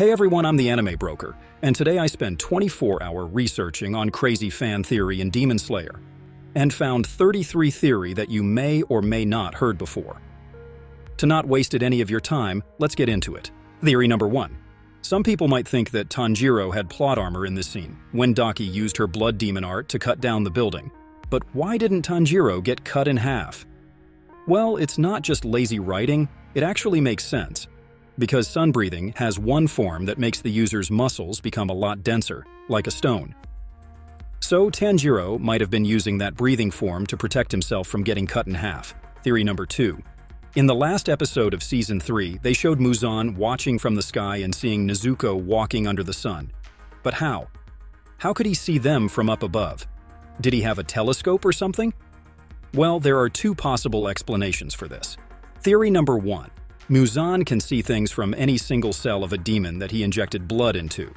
Hey everyone, I'm the Anime Broker, and today I spent 24 hours researching on crazy fan theory in Demon Slayer, and found 33 theory that you may or may not heard before. To not waste any of your time, let's get into it. Theory number 1. Some people might think that Tanjiro had plot armor in this scene, when Daki used her blood demon art to cut down the building. But why didn't Tanjiro get cut in half? Well, it's not just lazy writing, it actually makes sense. Because sun breathing has one form that makes the user's muscles become a lot denser, like a stone. So Tanjiro might have been using that breathing form to protect himself from getting cut in half. Theory number 2. In the last episode of Season 3, they showed Muzan watching from the sky and seeing Nezuko walking under the sun. But how? How could he see them from up above? Did he have a telescope or something? Well, there are two possible explanations for this. Theory number 1. Muzan can see things from any single cell of a demon that he injected blood into.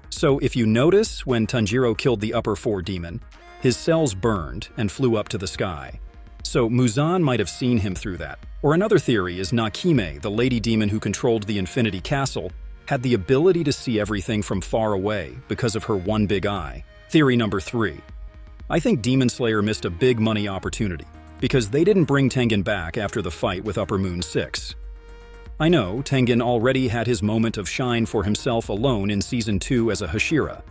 So if you notice, when Tanjiro killed the upper 4 demon, his cells burned and flew up to the sky. So Muzan might have seen him through that. Or another theory is Nakime, the lady demon who controlled the Infinity Castle, had the ability to see everything from far away because of her one big eye. Theory number 3. I think Demon Slayer missed a big money opportunity, because they didn't bring Tengen back after the fight with Upper Moon 6. I know, Tengen already had his moment of shine for himself alone in Season 2 as a Hashira,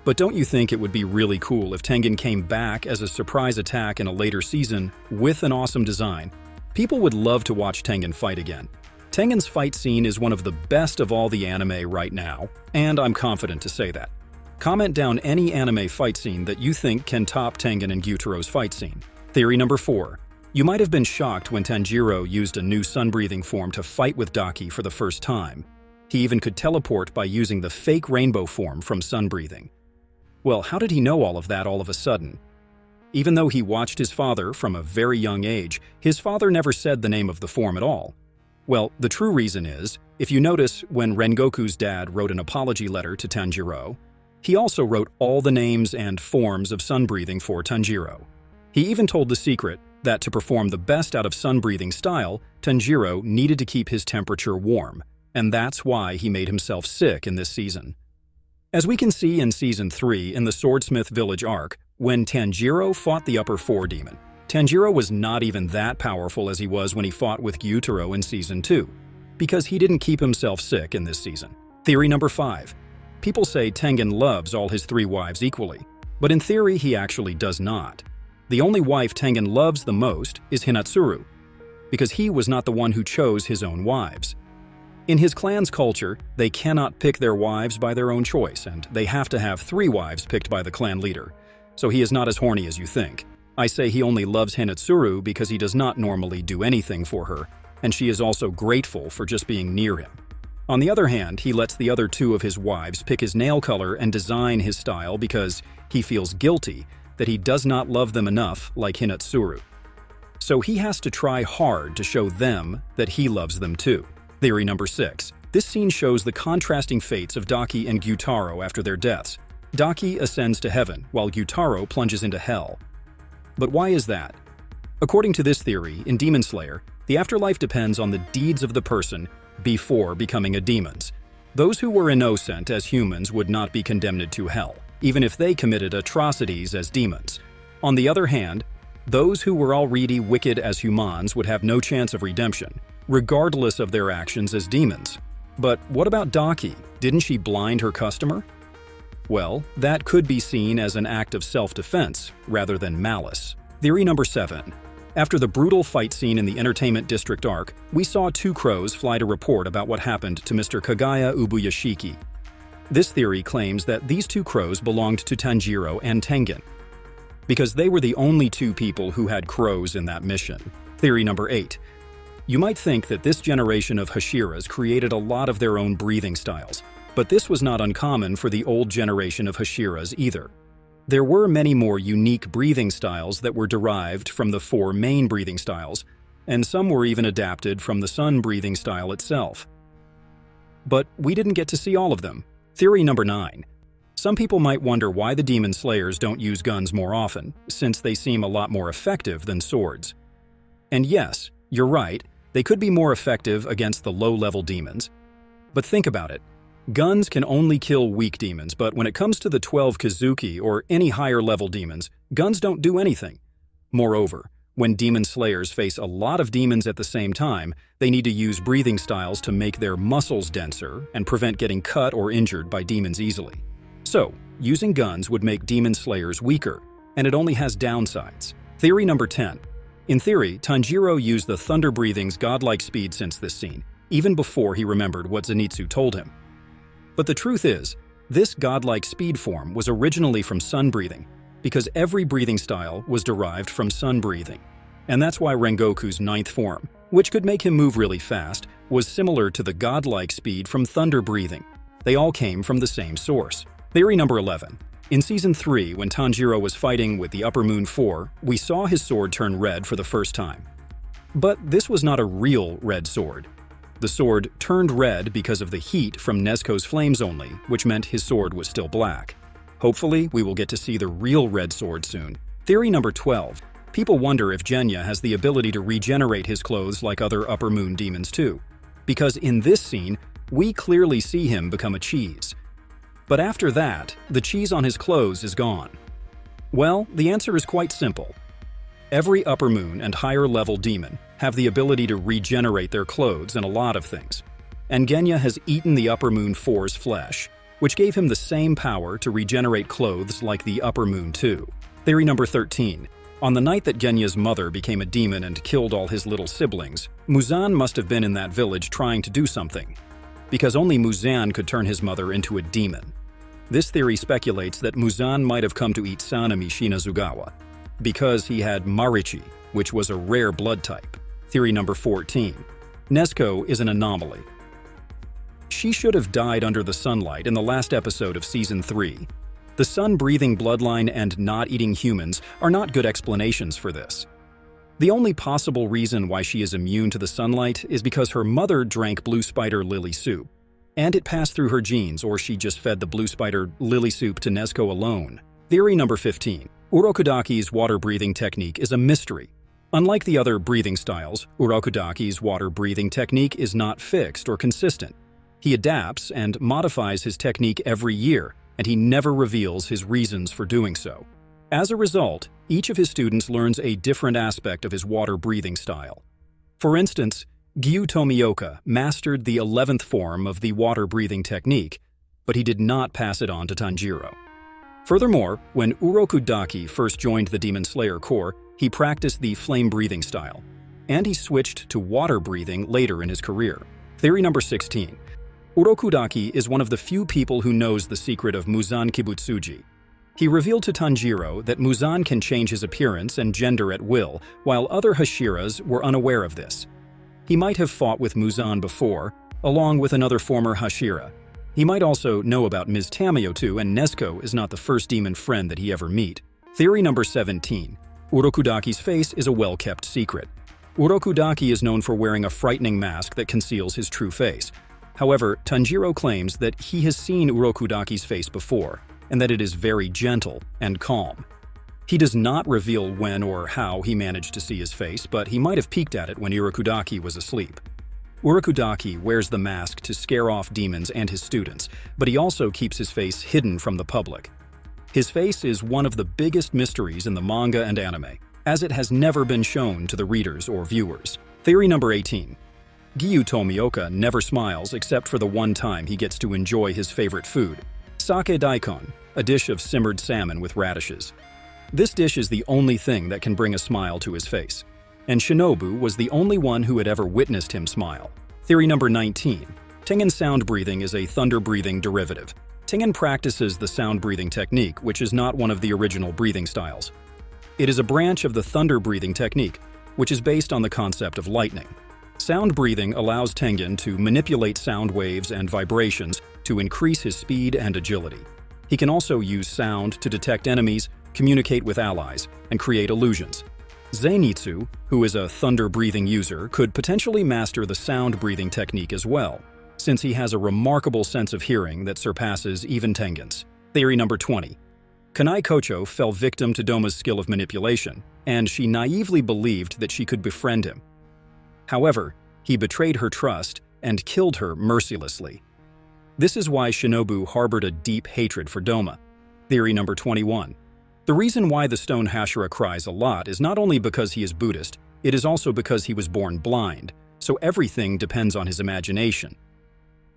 but don't you think it would be really cool if Tengen came back as a surprise attack in a later season with an awesome design? People would love to watch Tengen fight again. Tengen's fight scene is one of the best of all the anime right now, and I'm confident to say that. Comment down any anime fight scene that you think can top Tengen and Gyuto's fight scene. Theory number 4. You might have been shocked when Tanjiro used a new sun-breathing form to fight with Daki for the first time. He even could teleport by using the fake rainbow form from sun-breathing. Well, how did he know all of that all of a sudden? Even though he watched his father from a very young age, his father never said the name of the form at all. Well, the true reason is, if you notice when Rengoku's dad wrote an apology letter to Tanjiro, he also wrote all the names and forms of sun-breathing for Tanjiro. He even told the secret that to perform the best out of sun-breathing style, Tanjiro needed to keep his temperature warm, and that's why he made himself sick in this season. As we can see in Season 3 in the Swordsmith Village arc, when Tanjiro fought the Upper 4 demon, Tanjiro was not even that powerful as he was when he fought with Gyutaro in Season 2, because he didn't keep himself sick in this season. Theory number 5. People say Tengen loves all his 3 wives equally, but in theory he actually does not. The only wife Tengen loves the most is Hinatsuru, because he was not the one who chose his own wives. In his clan's culture, they cannot pick their wives by their own choice, and they have to have 3 wives picked by the clan leader, so he is not as horny as you think. I say he only loves Hinatsuru because he does not normally do anything for her, and she is also grateful for just being near him. On the other hand, he lets the other 2 of his wives pick his nail color and design his style because he feels guilty that he does not love them enough like Hinatsuru. So he has to try hard to show them that he loves them too. Theory number 6. This scene shows the contrasting fates of Daki and Gyutaro after their deaths. Daki ascends to heaven, while Gyutaro plunges into hell. But why is that? According to this theory, in Demon Slayer, the afterlife depends on the deeds of the person before becoming a demons. Those who were innocent as humans would not be condemned to hell, even if they committed atrocities as demons. On the other hand, those who were already wicked as humans would have no chance of redemption, regardless of their actions as demons. But what about Daki? Didn't she blind her customer? Well, that could be seen as an act of self-defense rather than malice. Theory number 7. After the brutal fight scene in the Entertainment District arc, we saw 2 crows fly to report about what happened to Mr. Kagaya Ubuyashiki. This theory claims that these 2 crows belonged to Tanjiro and Tengen, because they were the only 2 people who had crows in that mission. Theory number 8. You might think that this generation of Hashiras created a lot of their own breathing styles, but this was not uncommon for the old generation of Hashiras either. There were many more unique breathing styles that were derived from the 4 main breathing styles, and some were even adapted from the sun breathing style itself. But we didn't get to see all of them. Theory number 9. Some people might wonder why the Demon Slayers don't use guns more often, since they seem a lot more effective than swords. And yes, you're right, they could be more effective against the low-level demons. But think about it. Guns can only kill weak demons, but when it comes to the 12 Kazuki or any higher-level demons, guns don't do anything. Moreover, when demon slayers face a lot of demons at the same time, they need to use breathing styles to make their muscles denser and prevent getting cut or injured by demons easily. So, using guns would make demon slayers weaker, and it only has downsides. Theory number 10. In theory, Tanjiro used the Thunder Breathing's godlike speed since this scene, even before he remembered what Zenitsu told him. But the truth is, this godlike speed form was originally from sun breathing, because every breathing style was derived from sun breathing. And that's why Rengoku's 9th form, which could make him move really fast, was similar to the godlike speed from thunder breathing. They all came from the same source. Theory number 11. In Season 3, when Tanjiro was fighting with the Upper Moon 4, we saw his sword turn red for the first time. But this was not a real red sword. The sword turned red because of the heat from Nezuko's flames only, which meant his sword was still black. Hopefully, we will get to see the real red sword soon. Theory number 12. People wonder if Genya has the ability to regenerate his clothes like other Upper Moon demons too, because in this scene, we clearly see him become a cheese. But after that, the cheese on his clothes is gone. Well, the answer is quite simple. Every Upper Moon and higher-level demon have the ability to regenerate their clothes in a lot of things, and Genya has eaten the Upper Moon 4's flesh, which gave him the same power to regenerate clothes like the Upper Moon 2. Theory number 13. On the night that Genya's mother became a demon and killed all his little siblings, Muzan must have been in that village trying to do something, because only Muzan could turn his mother into a demon. This theory speculates that Muzan might have come to eat sanemi Shinazugawa, because he had Marichi, which was a rare blood type. Theory number 14. Nezuko is an anomaly. She should have died under the sunlight in the last episode of Season 3. The sun-breathing bloodline and not eating humans are not good explanations for this. The only possible reason why she is immune to the sunlight is because her mother drank blue spider lily soup, and it passed through her genes, or she just fed the blue spider lily soup to Nezuko alone. Theory number 15. Urokodaki's water-breathing technique is a mystery. Unlike the other breathing styles, Urokodaki's water-breathing technique is not fixed or consistent. He adapts and modifies his technique every year, and he never reveals his reasons for doing so. As a result, each of his students learns a different aspect of his water-breathing style. For instance, Giyu Tomioka mastered the 11th form of the water-breathing technique, but he did not pass it on to Tanjiro. Furthermore, when Urokodaki first joined the Demon Slayer Corps, he practiced the flame-breathing style, and he switched to water-breathing later in his career. Theory number 16. Urokodaki is one of the few people who knows the secret of Muzan Kibutsuji. He revealed to Tanjiro that Muzan can change his appearance and gender at will, while other Hashiras were unaware of this. He might have fought with Muzan before, along with another former Hashira. He might also know about Ms. Tamayo too, and Nezuko is not the first demon friend that he ever meet. Theory number 17. Urokodaki's face is a well-kept secret. Urokodaki is known for wearing a frightening mask that conceals his true face. However, Tanjiro claims that he has seen Urokodaki's face before, and that it is very gentle and calm. He does not reveal when or how he managed to see his face, but he might have peeked at it when Urokodaki was asleep. Urokodaki wears the mask to scare off demons and his students, but he also keeps his face hidden from the public. His face is one of the biggest mysteries in the manga and anime, as it has never been shown to the readers or viewers. Theory number 18. Giyu Tomioka never smiles except for the one time he gets to enjoy his favorite food, sake daikon, a dish of simmered salmon with radishes. This dish is the only thing that can bring a smile to his face, and Shinobu was the only one who had ever witnessed him smile. Theory number 19. Tengen sound breathing is a thunder breathing derivative. Tengen practices the sound breathing technique, which is not one of the original breathing styles. It is a branch of the thunder breathing technique, which is based on the concept of lightning. Sound breathing allows Tengen to manipulate sound waves and vibrations to increase his speed and agility. He can also use sound to detect enemies, communicate with allies, and create illusions. Zenitsu, who is a thunder-breathing user, could potentially master the sound-breathing technique as well, since he has a remarkable sense of hearing that surpasses even Tengen's. Theory number 20. Kanai Kocho fell victim to Doma's skill of manipulation, and she naively believed that she could befriend him. However, he betrayed her trust and killed her mercilessly. This is why Shinobu harbored a deep hatred for Doma. Theory number 21. The reason why the Stone Hashira cries a lot is not only because he is Buddhist, it is also because he was born blind, so everything depends on his imagination.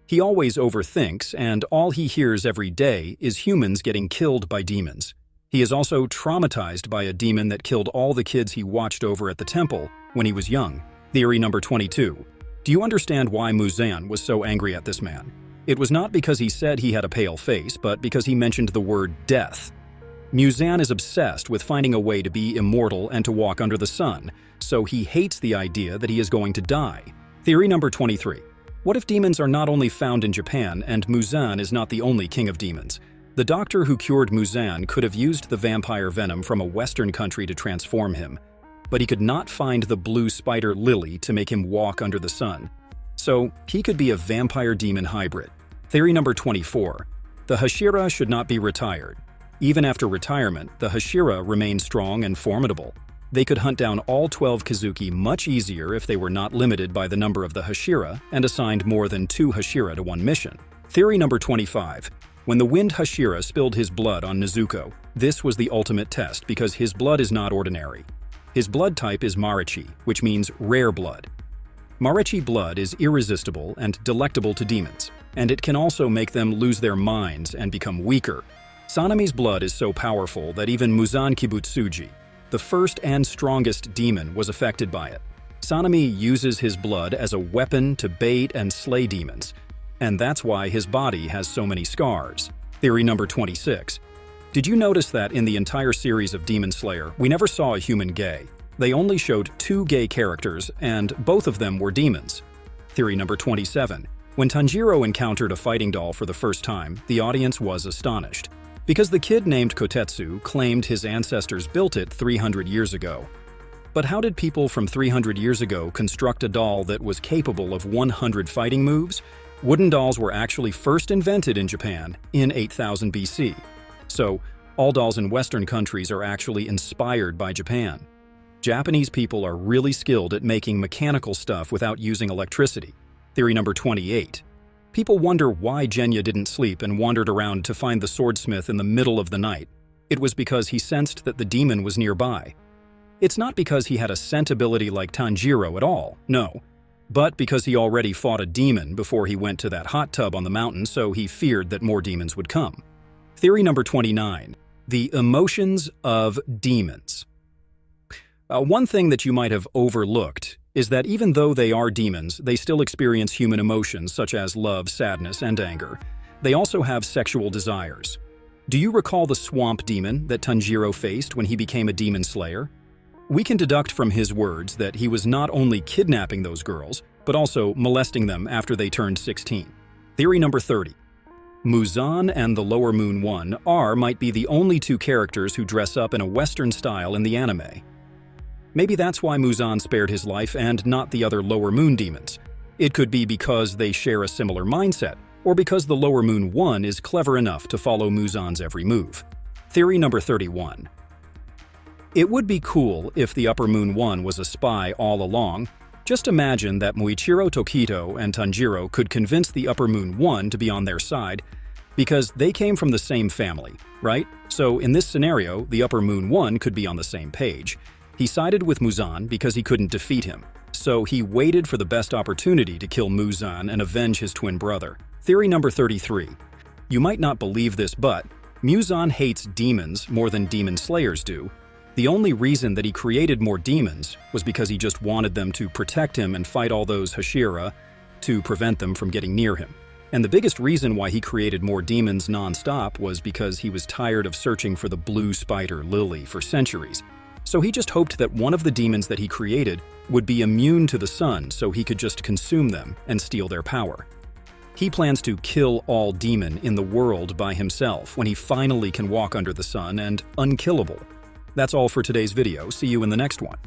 He always overthinks, and all he hears every day is humans getting killed by demons. He is also traumatized by a demon that killed all the kids he watched over at the temple when he was young. Theory number 22. Do you understand why Muzan was so angry at this man? It was not because he said he had a pale face, but because he mentioned the word death. Muzan is obsessed with finding a way to be immortal and to walk under the sun, so he hates the idea that he is going to die. Theory number 23. What if demons are not only found in Japan and Muzan is not the only king of demons? The doctor who cured Muzan could have used the vampire venom from a Western country to transform him, but he could not find the blue spider lily to make him walk under the sun. So he could be a vampire-demon hybrid. Theory number 24. The Hashira should not be retired. Even after retirement, the Hashira remain strong and formidable. They could hunt down all 12 Kazuki much easier if they were not limited by the number of the Hashira and assigned more than 2 Hashira to one mission. Theory number 25. When the Wind Hashira spilled his blood on Nezuko, this was the ultimate test because his blood is not ordinary. His blood type is Marechi, which means rare blood. Marechi blood is irresistible and delectable to demons, and it can also make them lose their minds and become weaker. Sanemi's blood is so powerful that even Muzan Kibutsuji, the first and strongest demon, was affected by it. Sanemi uses his blood as a weapon to bait and slay demons, and that's why his body has so many scars. Theory number 26. Did you notice that in the entire series of Demon Slayer, we never saw a human gay? They only showed 2 gay characters, and both of them were demons. Theory number 27. When Tanjiro encountered a fighting doll for the first time, the audience was astonished, because the kid named Kotetsu claimed his ancestors built it 300 years ago. But how did people from 300 years ago construct a doll that was capable of 100 fighting moves? Wooden dolls were actually first invented in Japan in 8000 BC. So, all dolls in Western countries are actually inspired by Japan. Japanese people are really skilled at making mechanical stuff without using electricity. Theory number 28. People wonder why Genya didn't sleep and wandered around to find the swordsmith in the middle of the night. It was because he sensed that the demon was nearby. It's not because he had a scent ability like Tanjiro at all, no, but because he already fought a demon before he went to that hot tub on the mountain, so he feared that more demons would come. Theory number 29. The emotions of demons. One thing that you might have overlooked is that even though they are demons, they still experience human emotions such as love, sadness, and anger. They also have sexual desires. Do you recall the swamp demon that Tanjiro faced when he became a demon slayer? We can deduct from his words that he was not only kidnapping those girls, but also molesting them after they turned 16. Theory number 30. Muzan and the Lower Moon One might be the only 2 characters who dress up in a Western style in the anime. Maybe that's why Muzan spared his life and not the other Lower Moon demons. It could be because they share a similar mindset, or because the Lower Moon One is clever enough to follow Muzan's every move. Theory number 31. It would be cool if the Upper Moon One was a spy all along. Just imagine that Muichiro, Tokito, and Tanjiro could convince the Upper Moon One to be on their side, because they came from the same family, right? So in this scenario, the Upper Moon One could be on the same page. He sided with Muzan because he couldn't defeat him, so he waited for the best opportunity to kill Muzan and avenge his twin brother. Theory number 33. You might not believe this, but Muzan hates demons more than demon slayers do. The only reason that he created more demons was because he just wanted them to protect him and fight all those Hashira to prevent them from getting near him. And the biggest reason why he created more demons non-stop was because he was tired of searching for the blue spider lily for centuries. So he just hoped that one of the demons that he created would be immune to the sun so he could just consume them and steal their power. He plans to kill all demon in the world by himself when he finally can walk under the sun and unkillable. That's all for today's video. See you in the next one.